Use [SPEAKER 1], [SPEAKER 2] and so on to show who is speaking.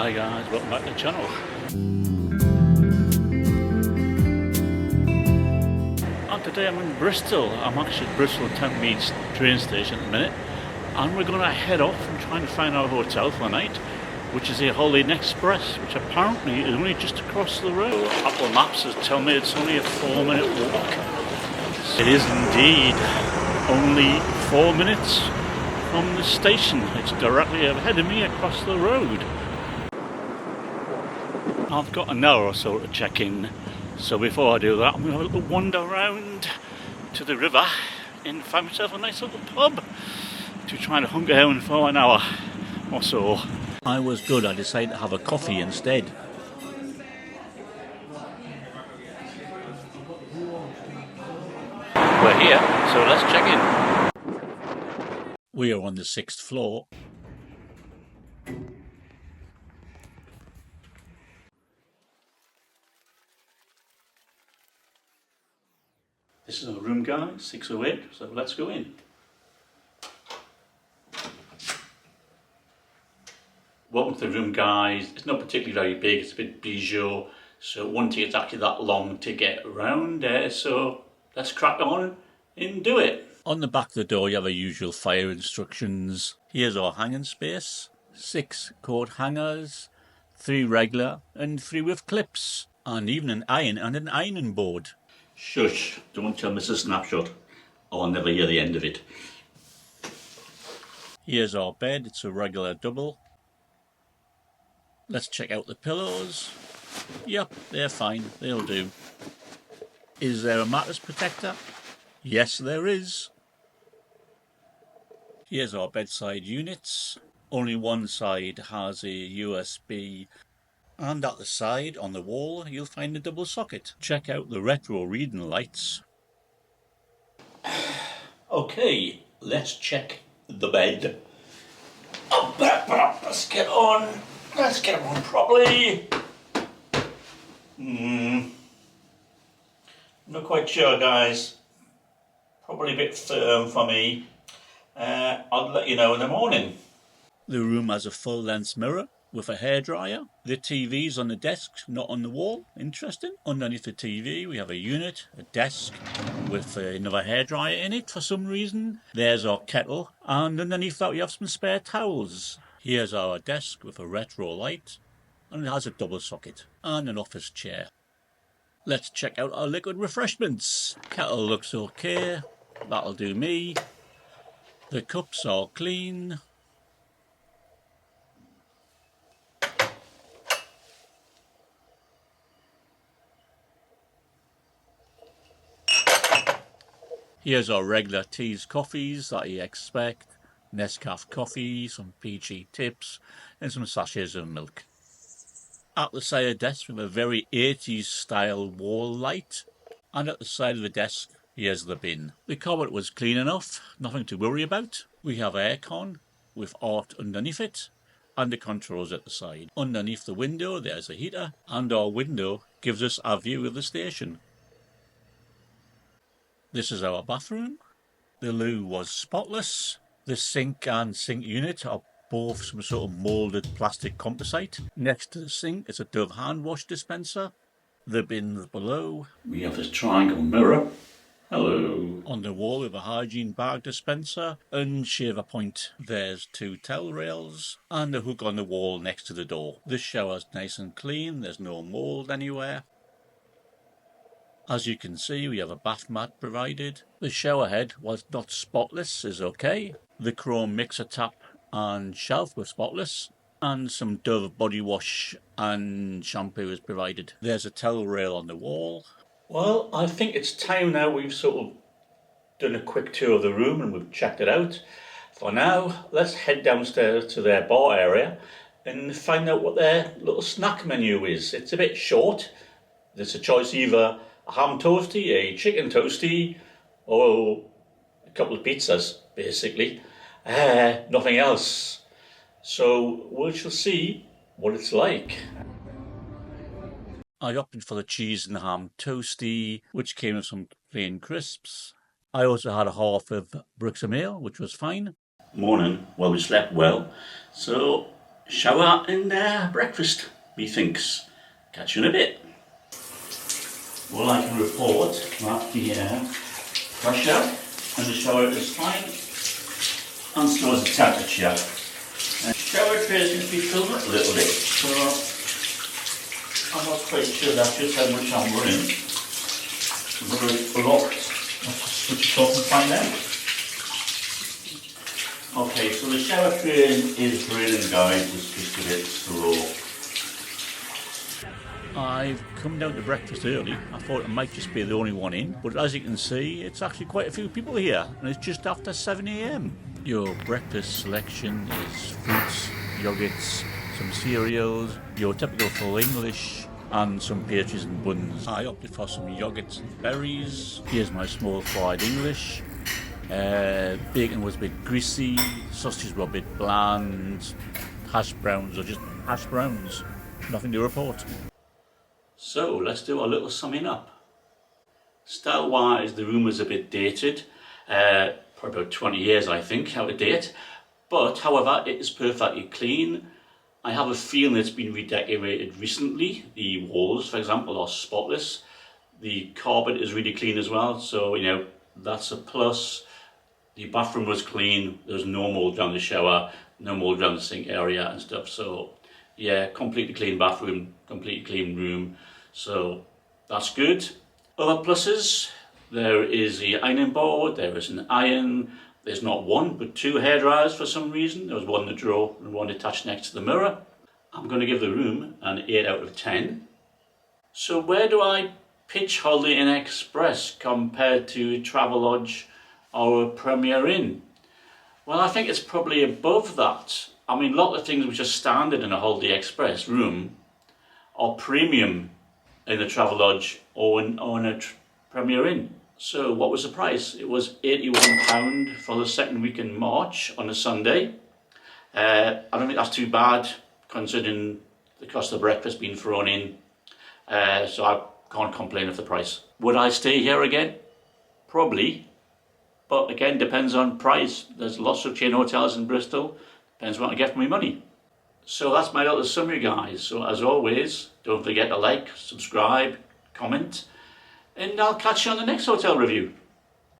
[SPEAKER 1] Hi guys, welcome back to the channel. And today I'm in Bristol. I'm actually at Bristol Town Meads train station at the minute, and we're going to head off and try and find our hotel for the night, which is the Holiday Inn Express, which apparently is only just across the road. Apple Maps has told me it's only a 4-minute walk. It is indeed only 4 minutes from the station. It's directly ahead of me across the road. I've got an hour or so to check in, so before I do that I'm going to have a little wander around to the river and find myself a nice little pub to try and hunker down for an hour or so. I was good, I decided to have a coffee instead. We're here, so let's check in. We are on the 6th floor. This is our room, guys, 608, so let's go in. Welcome to the room, guys. It's not particularly very big, it's a bit bijou, so it won't take exactly that long to get around there, so let's crack on and do it. On the back of the door you have the usual fire instructions. Here's our hanging space. 6 coat hangers, 3 regular and 3 with clips, and even an iron and an ironing board. Shush, don't tell Mrs. Snapshot. I'll never hear the end of it. Here's our bed, it's a regular double. Let's check out the pillows. Yep, they're fine, they'll do. Is there a mattress protector? Yes, there is. Here's our bedside units. Only one side has a USB, and at the side on the wall you'll find a double socket. Check out the retro reading lights. Okay, let's check the bed. Oh, let's get on. Let's get on properly. Not quite sure, guys. Probably a bit firm for me. I'll let you know in the morning. The room has a full-length mirror with a hairdryer. The TV's on the desk, not on the wall. Interesting. Underneath the TV we have a unit, a desk with another hairdryer in it for some reason. There's our kettle, and underneath that we have some spare towels. Here's our desk with a retro light, and it has a double socket and an office chair. Let's check out our liquid refreshments. Kettle looks okay, that'll do me. The cups are clean. Here's our regular teas, coffees that you expect. Nescafe coffee, some PG tips, and some sachets of milk. At the side of the desk we have a very 80s style wall light, and at the side of the desk here's the bin. The cupboard was clean enough, nothing to worry about. We have aircon with art underneath it, and the controls at the side. Underneath the window there's a heater, and our window gives us a view of the station. This is our bathroom. The loo was spotless. The sink and sink unit are both some sort of moulded plastic composite. Next to the sink is a Dove hand wash dispenser. The bins below. We have this triangle mirror. Hello. On the wall we have a hygiene bag dispenser and shaver point. There's 2 towel rails and a hook on the wall next to the door. The shower's nice and clean, there's no mould anywhere. As you can see we have a bath mat provided. The shower head, whilst not spotless, is okay. The chrome mixer tap and shelf were spotless, and some Dove body wash and shampoo is provided. There's a towel rail on the wall. Well, I think it's time now we've sort of done a quick tour of the room and we've checked it out. For now, let's head downstairs to their bar area and find out what their little snack menu is. It's a bit short. There's a choice, either a ham toasty, a chicken toasty, or a couple of pizzas, basically. Nothing else. So we shall see what it's like. I opted for the cheese and ham toasty, which came with some plain crisps. I also had a half of bricks of meal, which was fine. Morning. Well, we slept well. So shower and breakfast, methinks. Catch you in a bit. Well, I can report that the pressure in the shower is fine, and so is the temperature. Shower tray seems to be filled up a little bit, so I'm not quite sure that's just how much I'm running. Whether it's blocked, let's just switch it off and find out. Okay, so the shower tray is draining, guys, it's just a bit slow. I've come down to breakfast early. I thought it might just be the only one in, but as you can see, it's actually quite a few people here, and it's just after 7 AM. Your breakfast selection is fruits, yogurts, some cereals, your typical full English, and some pastries and buns. I opted for some yogurts and berries. Here's my small fried English. Bacon was a bit greasy, sausages were a bit bland, hash browns are just hash browns. Nothing to report. So let's do a little summing up. Style wise, the room is a bit dated, for about 20 years I think, out of date, but however it is perfectly clean. I have a feeling it's been redecorated recently. The walls, for example, are spotless. The carpet is really clean as well, so you know that's a plus. The bathroom was clean, there's no mold around the shower, no mold around the sink area and stuff, so yeah, completely clean bathroom, completely clean room, so that's good. Other pluses, there is the ironing board, there is an iron, there's not one but two hairdryers for some reason. There was one in the drawer and one attached next to the mirror. I'm going to give the room an 8 out of 10. So where do I pitch Holiday Inn Express compared to Travelodge or Premier Inn? Well, I think it's probably above that. I mean, a lot of things which are standard in a Holiday Express room are premium in a Travelodge or in a Premier Inn. So what was the price? It was £81 for the second week in March on a Sunday. I don't think that's too bad considering the cost of breakfast being thrown in. So I can't complain of the price. Would I stay here again? Probably. But again, depends on price. There's lots of chain hotels in Bristol. Depends what I get for my money. So that's my little summary, guys. So as always, don't forget to like, subscribe, comment, and I'll catch you on the next hotel review.